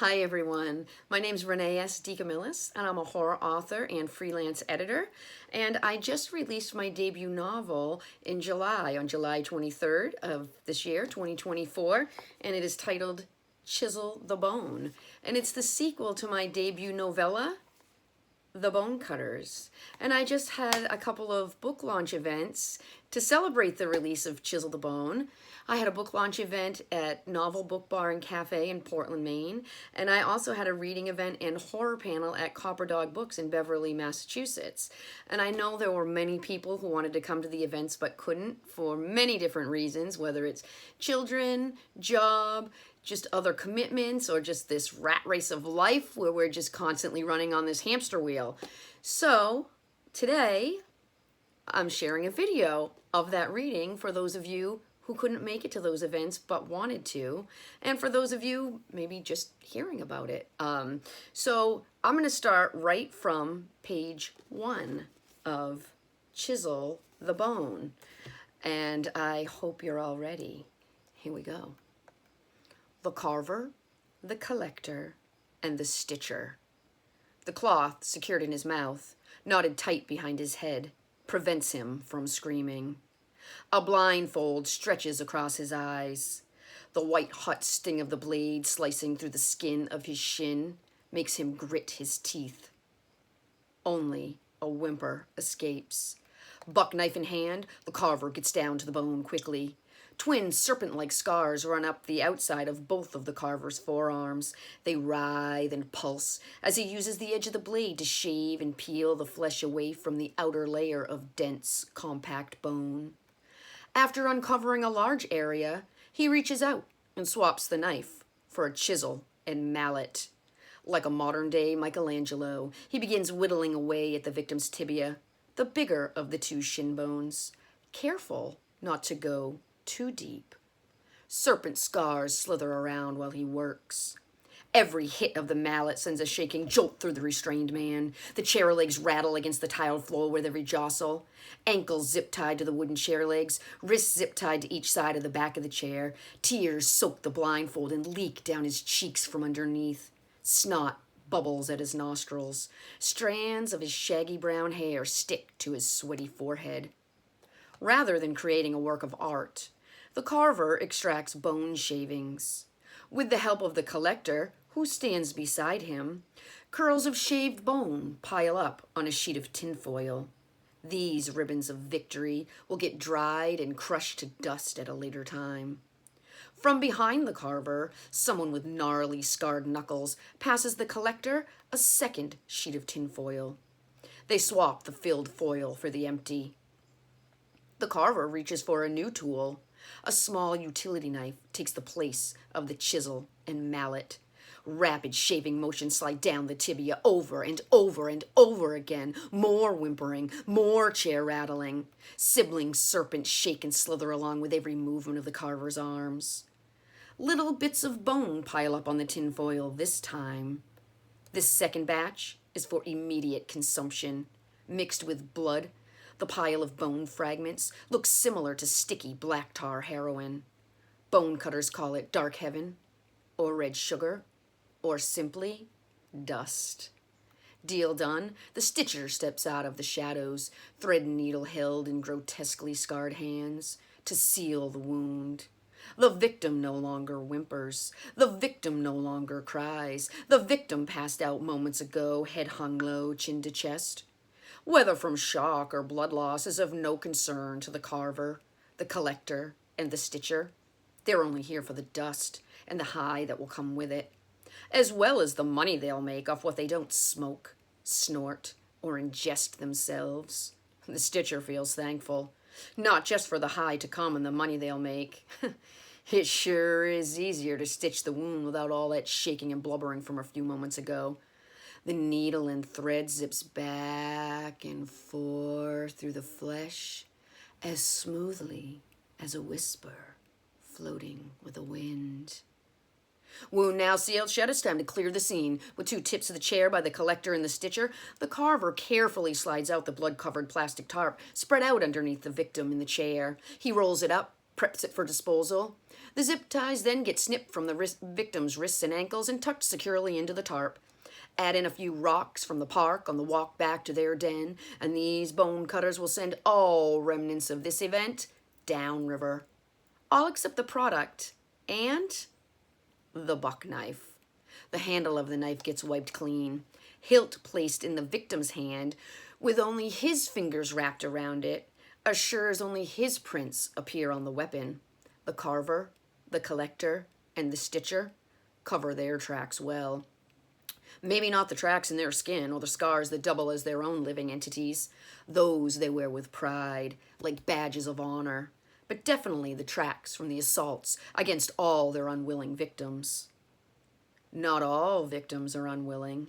Hi everyone, my name's Renee S. DeCamillis and I'm a horror author and freelance editor, and I just released my debut novel in July, on July 23rd of this year, 2024, and it is titled Chisel the Bone, and it's the sequel to my debut novella, The Bone Cutters. And I just had a couple of book launch events to celebrate the release of Chisel the Bone. I had a book launch event at Novel Book Bar and Cafe in Portland, Maine, and I also had a reading event and horror panel at Copper Dog Books in Beverly, Massachusetts. And I know there were many people who wanted to come to the events but couldn't for many different reasons, whether it's children, job, just other commitments, or just this rat race of life where we're just constantly running on this hamster wheel. So today I'm sharing a video of that reading for those of you who couldn't make it to those events but wanted to, and for those of you maybe just hearing about it. So I'm going to start right from page 1 of Chisel the Bone, and I hope you're all ready. Here we go. The carver, the collector, and the stitcher. The cloth, secured in his mouth, knotted tight behind his head, prevents him from screaming. A blindfold stretches across his eyes. The white hot sting of the blade slicing through the skin of his shin makes him grit his teeth. Only a whimper escapes. Buck knife in hand, the carver gets down to the bone quickly. Twin serpent-like scars run up the outside of both of the carver's forearms. They writhe and pulse as he uses the edge of the blade to shave and peel the flesh away from the outer layer of dense, compact bone. After uncovering a large area, he reaches out and swaps the knife for a chisel and mallet. Like a modern-day Michelangelo, he begins whittling away at the victim's tibia, the bigger of the two shin bones, careful not to go too deep. Serpent scars slither around while he works. Every hit of the mallet sends a shaking jolt through the restrained man. The chair legs rattle against the tiled floor with every jostle. Ankles zip-tied to the wooden chair legs, wrists zip-tied to each side of the back of the chair. Tears soak the blindfold and leak down his cheeks from underneath. Snot bubbles at his nostrils. Strands of his shaggy brown hair stick to his sweaty forehead. Rather than creating a work of art, the carver extracts bone shavings. With the help of the collector, who stands beside him, curls of shaved bone pile up on a sheet of tinfoil. These ribbons of victory will get dried and crushed to dust at a later time. From behind the carver, someone with gnarly, scarred knuckles passes the collector a second sheet of tinfoil. They swap the filled foil for the empty. The carver reaches for a new tool. A small utility knife takes the place of the chisel and mallet. Rapid shaving motions slide down the tibia over and over and over again. More whimpering, more chair rattling. Sibling serpents shake and slither along with every movement of the carver's arms. Little bits of bone pile up on the tinfoil this time. This second batch is for immediate consumption, mixed with blood. The pile of bone fragments looks similar to sticky black tar heroin. Bone cutters call it dark heaven, or red sugar, or simply dust. Deal done, the stitcher steps out of the shadows, thread and needle held in grotesquely scarred hands, to seal the wound. The victim no longer whimpers. The victim no longer cries. The victim passed out moments ago, head hung low, chin to chest. Whether from shock or blood loss is of no concern to the carver, the collector, and the stitcher. They're only here for the dust and the high that will come with it, as well as the money they'll make off what they don't smoke, snort, or ingest themselves. The stitcher feels thankful, not just for the high to come and the money they'll make. It sure is easier to stitch the wound without all that shaking and blubbering from a few moments ago. The needle and thread zips back and forth through the flesh as smoothly as a whisper floating with the wind. Wound now sealed shut, it's time to clear the scene. With two tips of the chair by the collector and the stitcher, the carver carefully slides out the blood-covered plastic tarp spread out underneath the victim in the chair. He rolls it up, preps it for disposal. The zip ties then get snipped from the victim's wrists and ankles and tucked securely into the tarp. Add in a few rocks from the park on the walk back to their den, and these bone cutters will send all remnants of this event downriver. All except the product and the buck knife. The handle of the knife gets wiped clean, hilt placed in the victim's hand, with only his fingers wrapped around it, assures only his prints appear on the weapon. The carver, the collector, and the stitcher cover their tracks well. Maybe not the tracks in their skin or the scars that double as their own living entities. Those they wear with pride, like badges of honor. But definitely the tracks from the assaults against all their unwilling victims. Not all victims are unwilling.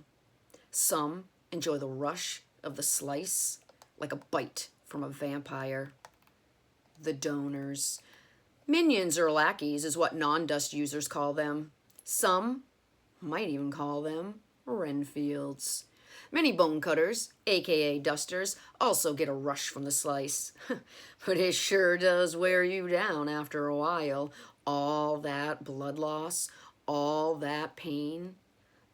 Some enjoy the rush of the slice like a bite from a vampire. The donors. Minions or lackeys is what non-dust users call them. Some might even call them Renfields. Many bone cutters, aka dusters, also get a rush from the slice. But it sure does wear you down after a while. All that blood loss, all that pain.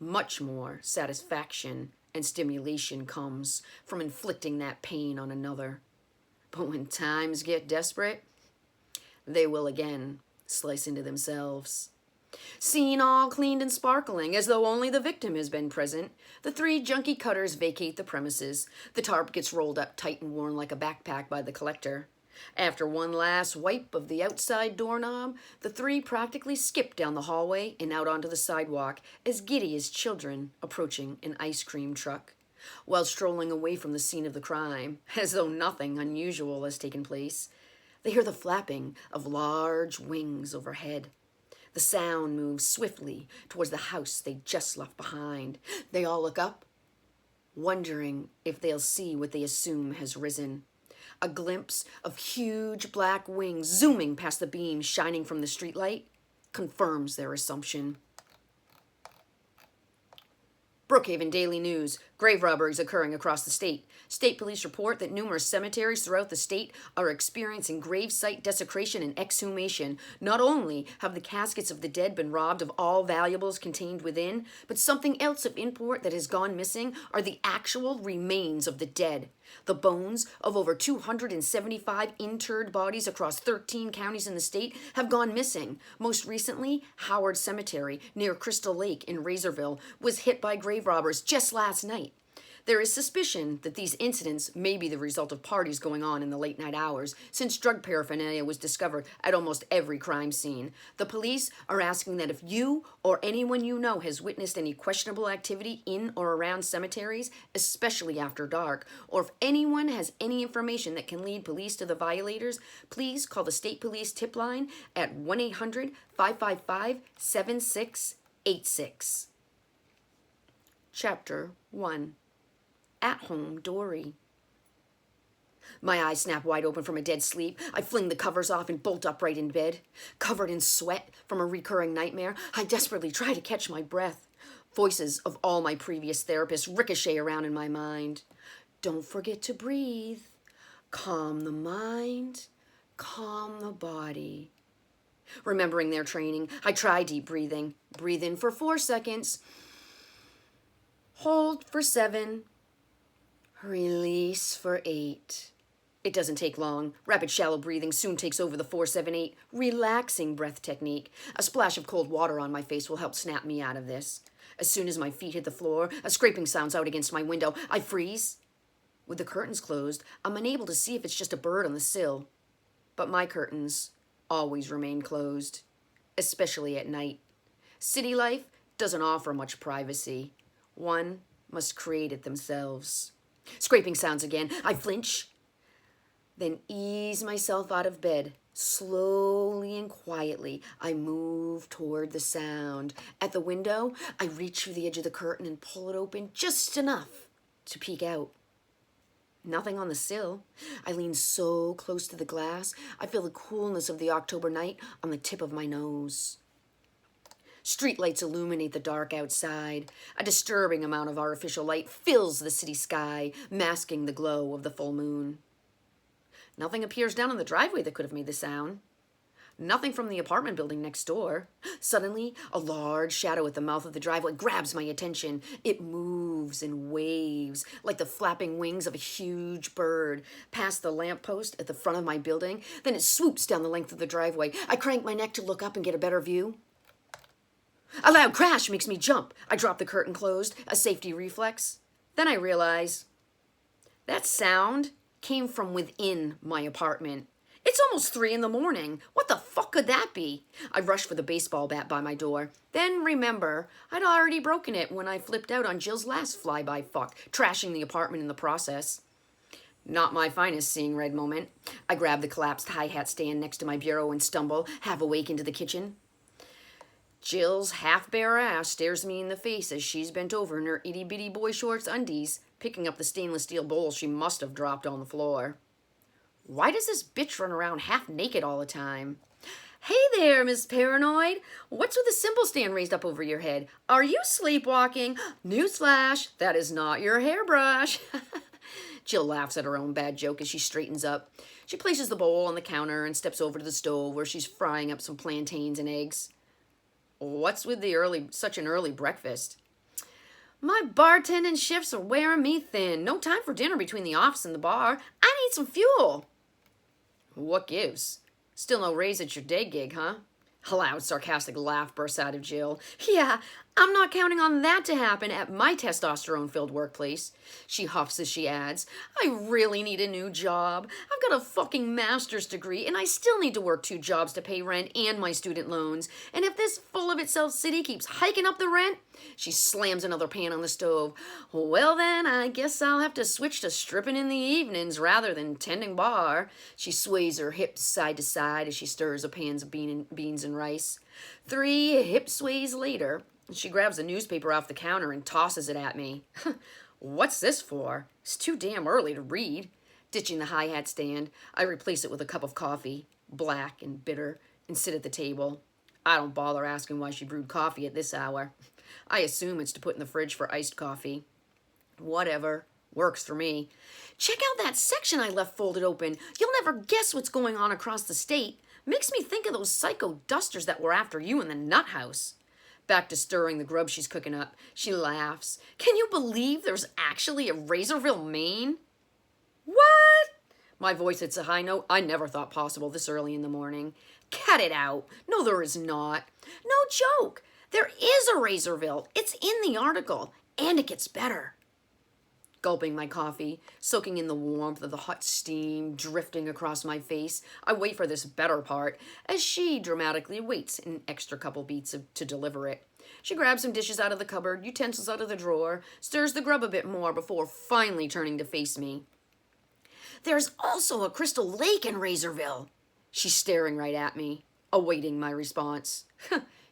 Much more satisfaction and stimulation comes from inflicting that pain on another. But when times get desperate, they will again slice into themselves. Seen all cleaned and sparkling, as though only the victim has been present, the three junkie cutters vacate the premises. The tarp gets rolled up tight and worn like a backpack by the collector. After one last wipe of the outside doorknob, the three practically skip down the hallway and out onto the sidewalk, as giddy as children approaching an ice cream truck. While strolling away from the scene of the crime, as though nothing unusual has taken place, they hear the flapping of large wings overhead. The sound moves swiftly towards the house they just left behind. They all look up, wondering if they'll see what they assume has risen. A glimpse of huge black wings zooming past the beam shining from the streetlight confirms their assumption. Brookhaven Daily News. Grave robberies occurring across the state. State police report that numerous cemeteries throughout the state are experiencing grave site desecration and exhumation. Not only have the caskets of the dead been robbed of all valuables contained within, but something else of import that has gone missing are the actual remains of the dead. The bones of over 275 interred bodies across 13 counties in the state have gone missing. Most recently, Howard Cemetery near Crystal Lake in Razorville was hit by grave robbers just last night. There is suspicion that these incidents may be the result of parties going on in the late night hours, since drug paraphernalia was discovered at almost every crime scene. The police are asking that if you or anyone you know has witnessed any questionable activity in or around cemeteries, especially after dark, or if anyone has any information that can lead police to the violators, please call the State Police tip line at 1-800-555-7686. Chapter 1. At-home Dory. My eyes snap wide open from a dead sleep. I fling the covers off and bolt upright in bed. Covered in sweat from a recurring nightmare, I desperately try to catch my breath. Voices of all my previous therapists ricochet around in my mind. Don't forget to breathe. Calm the mind. Calm the body. Remembering their training, I try deep breathing. Breathe in for 4 seconds. Hold for 7. Release for 8. It doesn't take long. Rapid shallow breathing soon takes over the 4-7-8 relaxing breath technique. A splash of cold water on my face will help snap me out of this. As soon as my feet hit the floor, a scraping sounds out against my window. I freeze. With the curtains closed, I'm unable to see if it's just a bird on the sill. But my curtains always remain closed, especially at night. City life doesn't offer much privacy. One must create it themselves. Scraping sounds again. I flinch, then ease myself out of bed. Slowly and quietly, I move toward the sound. At the window, I reach for the edge of the curtain and pull it open just enough to peek out. Nothing on the sill. I lean so close to the glass, I feel the coolness of the October night on the tip of my nose. Streetlights illuminate the dark outside. A disturbing amount of artificial light fills the city sky, masking the glow of the full moon. Nothing appears down on the driveway that could have made the sound. Nothing from the apartment building next door. Suddenly, a large shadow at the mouth of the driveway grabs my attention. It moves and waves like the flapping wings of a huge bird past the lamppost at the front of my building. Then it swoops down the length of the driveway. I crank my neck to look up and get a better view. A loud crash makes me jump. I drop the curtain closed, a safety reflex. Then I realize that sound came from within my apartment. It's almost 3 in the morning. What the fuck could that be? I rush for the baseball bat by my door. Then remember, I'd already broken it when I flipped out on Jill's last flyby fuck, trashing the apartment in the process. Not my finest seeing red moment. I grab the collapsed hi-hat stand next to my bureau and stumble, half awake, into the kitchen. Jill's half-bare ass stares me in the face as she's bent over in her itty-bitty boy shorts undies, picking up the stainless steel bowl she must have dropped on the floor. Why does this bitch run around half naked all the time? Hey there, Miss Paranoid. What's with the cymbal stand raised up over your head? Are you sleepwalking? Newsflash, that is not your hairbrush. Jill laughs at her own bad joke as she straightens up. She places the bowl on the counter and steps over to the stove where she's frying up some plantains and eggs. What's with such an early breakfast? My bartending shifts are wearing me thin. No time for dinner between the office and the bar. I need some fuel. What gives? Still no raise at your day gig, huh? A loud, sarcastic laugh bursts out of Jill. Yeah, I'm not counting on that to happen at my testosterone-filled workplace. She huffs as she adds, I really need a new job. I've got a fucking master's degree, and I still need to work 2 jobs to pay rent and my student loans. And if this full-of-itself city keeps hiking up the rent... She slams another pan on the stove. Well then, I guess I'll have to switch to stripping in the evenings rather than tending bar. She sways her hips side to side as she stirs a pans of beans and rice. 3 hip sways later, she grabs a newspaper off the counter and tosses it at me. What's this for? It's too damn early to read. Ditching the hi-hat stand, I replace it with a cup of coffee, black and bitter, and sit at the table. I don't bother asking why she brewed coffee at this hour. I assume it's to put in the fridge for iced coffee. Whatever. Works for me. Check out that section I left folded open. You'll never guess what's going on across the state. Makes me think of those psycho dusters that were after you in the nut house. Back to stirring the grub she's cooking up, she laughs. Can you believe there's actually a Razorville, Maine? What? My voice hits a high note I never thought possible this early in the morning. Cut it out. No, there is not. No joke. There is a Razorville. It's in the article, and it gets better. Gulping my coffee, soaking in the warmth of the hot steam drifting across my face, I wait for this better part as she dramatically waits an extra couple beats to deliver it. She grabs some dishes out of the cupboard, utensils out of the drawer, stirs the grub a bit more before finally turning to face me. There's also a Crystal Lake in Razorville. She's staring right at me, awaiting my response.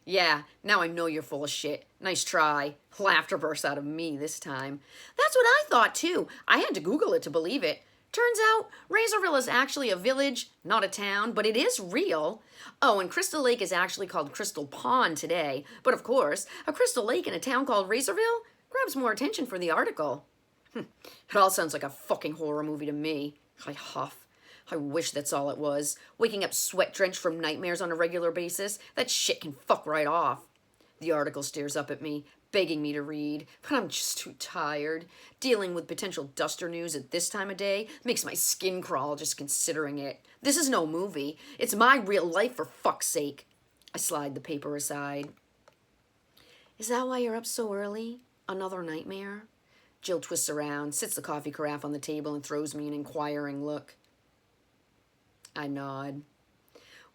Yeah, now I know you're full of shit. Nice try. Laughter bursts out of me this time. That's what I thought too. I had to Google it to believe it. Turns out, Razorville is actually a village, not a town, but it is real. Oh, and Crystal Lake is actually called Crystal Pond today. But of course, a Crystal Lake in a town called Razorville grabs more attention for the article. It all sounds like a fucking horror movie to me. I huff. I wish that's all it was. Waking up sweat-drenched from nightmares on a regular basis, that shit can fuck right off. The article stares up at me, begging me to read, but I'm just too tired. Dealing with potential duster news at this time of day makes my skin crawl just considering it. This is no movie. It's my real life, for fuck's sake. I slide the paper aside. Is that why you're up so early? Another nightmare? Jill twists around, sits the coffee carafe on the table, and throws me an inquiring look. I nod.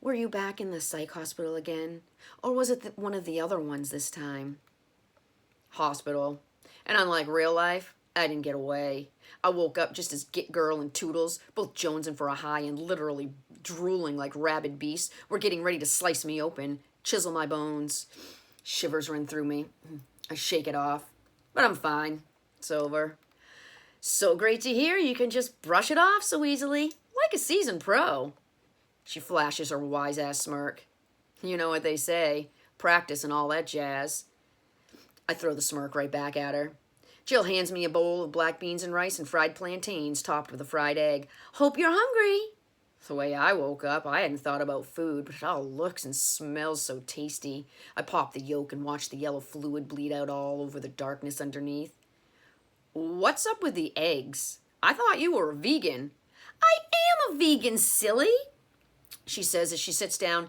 Were you back in the psych hospital again? Or was it one of the other ones this time? Hospital. And unlike real life, I didn't get away. I woke up just as Git Girl and Toodles, both jonesing for a high and literally drooling like rabid beasts, were getting ready to slice me open, chisel my bones. Shivers run through me. I shake it off. But I'm fine. It's over. So great to hear you can just brush it off so easily. Like a seasoned pro. She flashes her wise-ass smirk. You know what they say. Practice and all that jazz. I throw the smirk right back at her. Jill hands me a bowl of black beans and rice and fried plantains topped with a fried egg. Hope you're hungry. The way I woke up, I hadn't thought about food, but it all looks and smells so tasty. I popped the yolk and watched the yellow fluid bleed out all over the darkness underneath. What's up with the eggs? I thought you were a vegan. I am a vegan, silly, she says as she sits down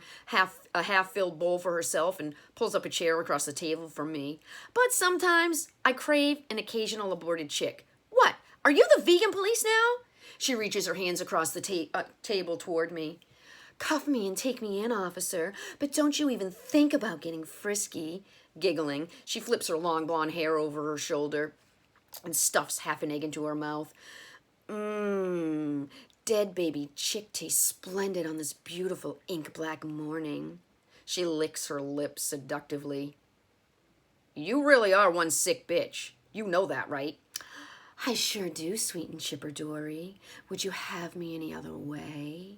a half-filled bowl for herself and pulls up a chair across the table from me. But sometimes I crave an occasional aborted chick. What? Are you the vegan police now? She reaches her hands across the table toward me. Cuff me and take me in, officer, but don't you even think about getting frisky. Giggling, she flips her long blonde hair over her shoulder and stuffs half an egg into her mouth. Dead baby chick tastes splendid on this beautiful ink-black morning. She licks her lips seductively. You really are one sick bitch. You know that, right? I sure do, sweet and chipper Dory. Would you have me any other way?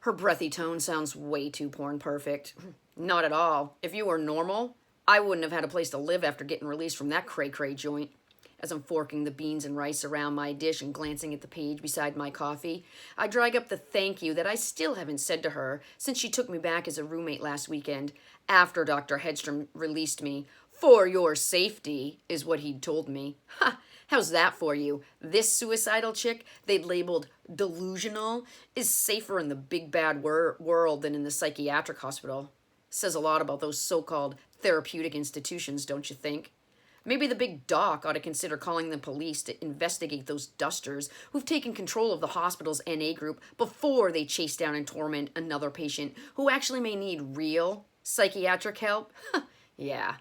Her breathy tone sounds way too porn perfect. Not at all. If you were normal, I wouldn't have had a place to live after getting released from that cray-cray joint. As I'm forking the beans and rice around my dish and glancing at the page beside my coffee, I drag up the thank you that I still haven't said to her since she took me back as a roommate last weekend after Dr. Hedstrom released me. For your safety, is what he'd told me. Ha! How's that for you? This suicidal chick they'd labeled delusional is safer in the big bad world than in the psychiatric hospital. Says a lot about those so-called therapeutic institutions, don't you think? Maybe the big doc ought to consider calling the police to investigate those dusters who've taken control of the hospital's NA group before they chase down and torment another patient who actually may need real psychiatric help. Yeah,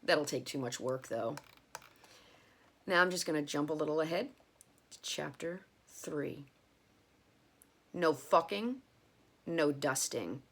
that'll take too much work, though. Now I'm just going to jump a little ahead to chapter 3. No fucking, no dusting.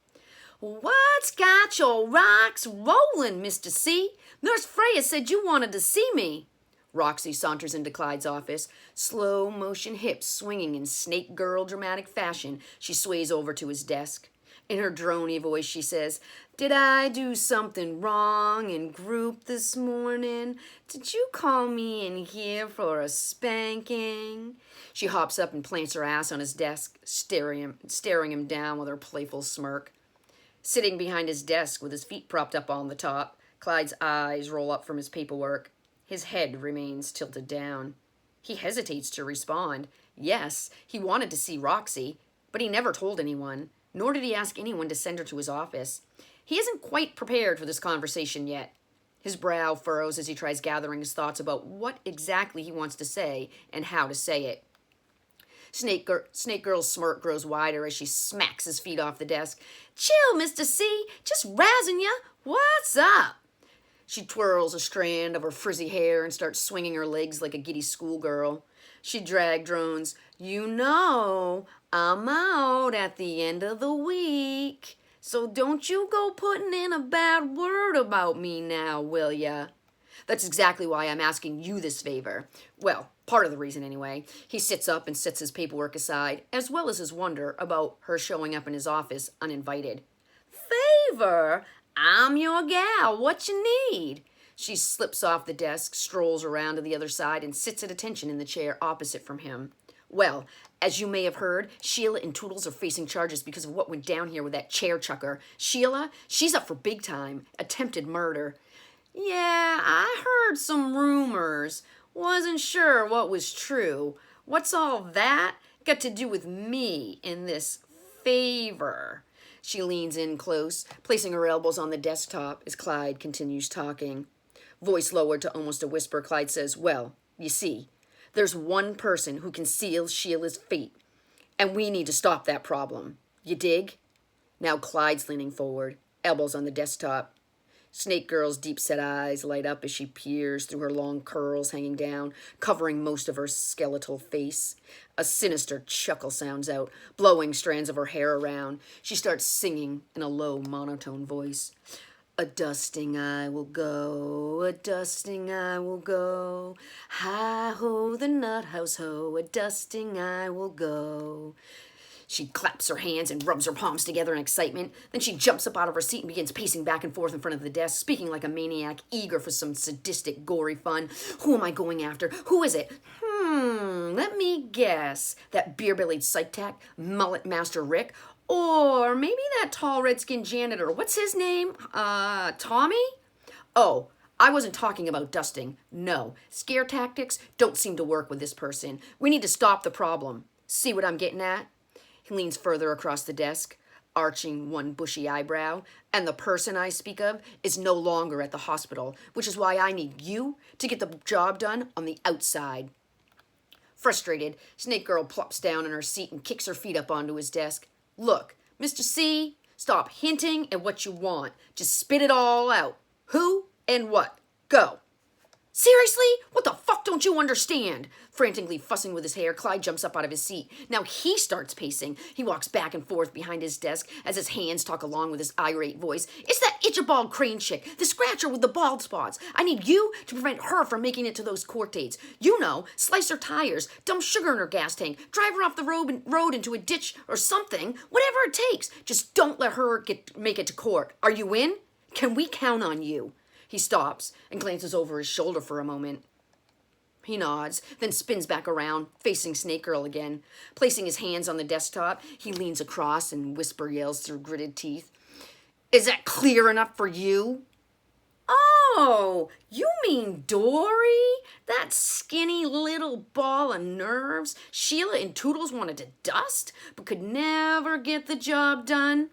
What's got your rocks rolling, Mr. C? Nurse Freya said you wanted to see me. Roxy saunters into Clyde's office, slow motion hips swinging in snake girl dramatic fashion. She sways over to his desk. In her drony voice, she says, Did I do something wrong in group this morning? Did you call me in here for a spanking? She hops up and plants her ass on his desk, staring him down with her playful smirk. Sitting behind his desk with his feet propped up on the top, Clyde's eyes roll up from his paperwork. His head remains tilted down. He hesitates to respond. Yes, he wanted to see Roxy, but he never told anyone, nor did he ask anyone to send her to his office. He isn't quite prepared for this conversation yet. His brow furrows as he tries gathering his thoughts about what exactly he wants to say and how to say it. Snake Girl's smirk grows wider as she smacks his feet off the desk. Chill, Mr. C. Just razzing ya. What's up? She twirls a strand of her frizzy hair and starts swinging her legs like a giddy schoolgirl. She drag drones. You know, I'm out at the end of the week. So don't you go putting in a bad word about me now, will ya? That's exactly why I'm asking you this favor. Well, part of the reason anyway. He sits up and sets his paperwork aside, as well as his wonder about her showing up in his office uninvited. Favor? I'm your gal. What you need? She slips off the desk, strolls around to the other side, and sits at attention in the chair opposite from him. Well, as you may have heard, Sheila and Toodles are facing charges because of what went down here with that chair chucker. Sheila, she's up for big time, attempted murder. Yeah, I heard some rumors. Wasn't sure what was true. What's all that got to do with me in this favor? She leans in close, placing her elbows on the desktop as Clyde continues talking. Voice lowered to almost a whisper, Clyde says, Well, you see, there's one person who can seal Sheila's fate, and we need to stop that problem. You dig? Now Clyde's leaning forward, elbows on the desktop. Snake Girl's deep-set eyes light up as she peers through her long curls hanging down, covering most of her skeletal face. A sinister chuckle sounds out, blowing strands of her hair around. She starts singing in a low, monotone voice. A dusting I will go, a dusting I will go. Hi-ho, the nut house ho, a dusting I will go. She claps her hands and rubs her palms together in excitement. Then she jumps up out of her seat and begins pacing back and forth in front of the desk, speaking like a maniac, eager for some sadistic, gory fun. Who am I going after? Who is it? Let me guess. That beer-bellied psych tack, mullet master Rick, or maybe that tall red-skinned janitor. What's his name? Tommy? Oh, I wasn't talking about dusting. No, scare tactics don't seem to work with this person. We need to stop the problem. See what I'm getting at? He leans further across the desk, arching one bushy eyebrow, and the person I speak of is no longer at the hospital, which is why I need you to get the job done on the outside. Frustrated, Snake Girl plops down in her seat and kicks her feet up onto his desk. Look, Mr. C, stop hinting at what you want. Just spit it all out. Who and what? Go. Seriously? What the fuck don't you understand? Frantically fussing with his hair, Clyde jumps up out of his seat. Now he starts pacing. He walks back and forth behind his desk as his hands talk along with his irate voice. It's that Itchabald Crane chick, the scratcher with the bald spots. I need you to prevent her from making it to those court dates. You know, slice her tires, dump sugar in her gas tank, drive her off the road into a ditch or something, whatever it takes. Just don't let her make it to court. Are you in? Can we count on you? He stops and glances over his shoulder for a moment. He nods, then spins back around, facing Snake Girl again. Placing his hands on the desktop, he leans across and whisper yells through gritted teeth. Is that clear enough for you? Oh, you mean Dory? That skinny little ball of nerves Sheila and Toodles wanted to dust, but could never get the job done?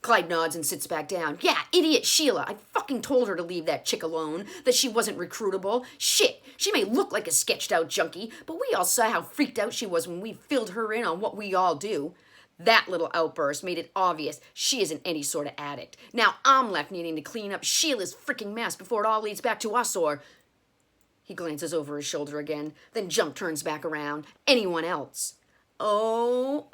Clyde nods and sits back down. Yeah, idiot Sheila. I fucking told her to leave that chick alone, that she wasn't recruitable. Shit, she may look like a sketched out junkie, but we all saw how freaked out she was when we filled her in on what we all do. That little outburst made it obvious she isn't any sort of addict. Now I'm left needing to clean up Sheila's freaking mess before it all leads back to us or... He glances over his shoulder again, then turns back around. Anyone else? Oh,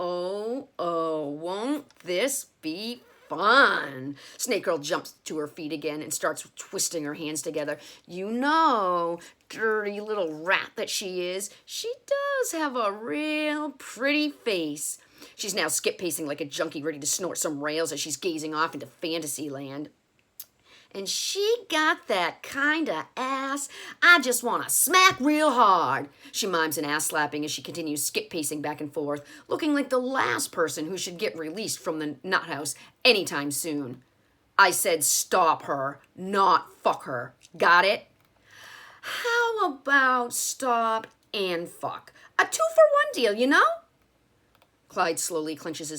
won't this be fun? Snake Girl jumps to her feet again and starts twisting her hands together. You know, dirty little rat that she is, she does have a real pretty face. She's now skip-pacing like a junkie ready to snort some rails as she's gazing off into fantasy land. And she got that kind of ass I just want to smack real hard. She mimes an ass slapping as she continues skip-pacing back and forth, looking like the last person who should get released from the nut house anytime soon. I said stop her, not fuck her. Got it? How about stop and fuck? A 2-for-1 deal, you know? Clyde slowly clenches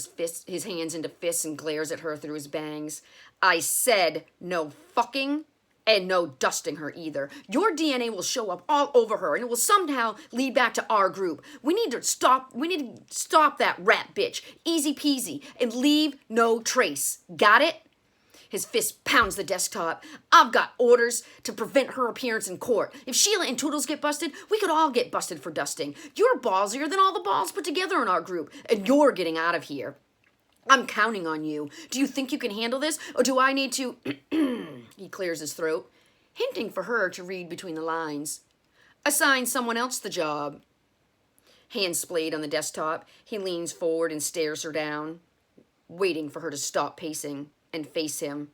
his hands into fists and glares at her through his bangs. I said no fucking and no dusting her either. Your DNA will show up all over her and it will somehow lead back to our group. We need to stop that rat bitch. Easy peasy and leave no trace. Got it? His fist pounds the desktop. I've got orders to prevent her appearance in court. If Sheila and Toodles get busted, we could all get busted for dusting. You're ballsier than all the balls put together in our group, and you're getting out of here. I'm counting on you. Do you think you can handle this, or do I need to... He clears his throat, hinting for her to read between the lines. Assign someone else the job. Hands splayed on the desktop, he leans forward and stares her down, waiting for her to stop pacing and face him.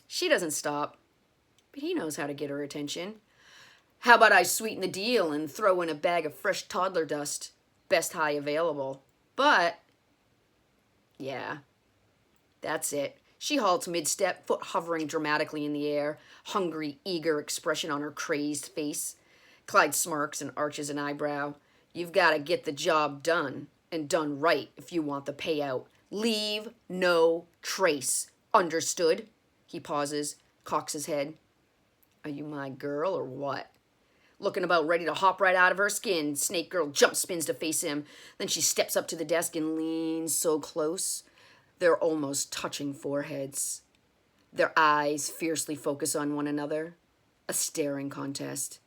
She doesn't stop, but he knows how to get her attention. How about I sweeten the deal and throw in a bag of fresh toddler dust? Best high available. But, yeah, that's it. She halts mid-step, foot hovering dramatically in the air, hungry, eager expression on her crazed face. Clyde smirks and arches an eyebrow. You've got to get the job done, and done right if you want the payout. Leave no trace. Understood? He pauses, cocks his head. Are you my girl or what? Looking about ready to hop right out of her skin, Snake Girl spins to face him. Then she steps up to the desk and leans so close, they're almost touching foreheads. Their eyes fiercely focus on one another. A staring contest.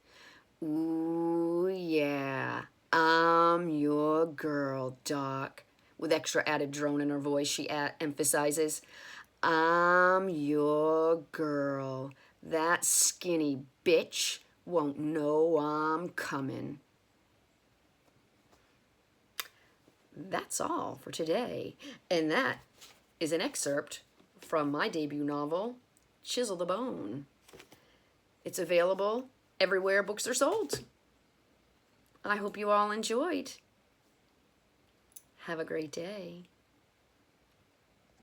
Ooh, yeah. I'm your girl, Doc. With extra added drone in her voice, she emphasizes, I'm your girl. That skinny bitch won't know I'm coming. That's all for today. And that is an excerpt from my debut novel, Chisel the Bone. It's available everywhere books are sold. I hope you all enjoyed. Have a great day.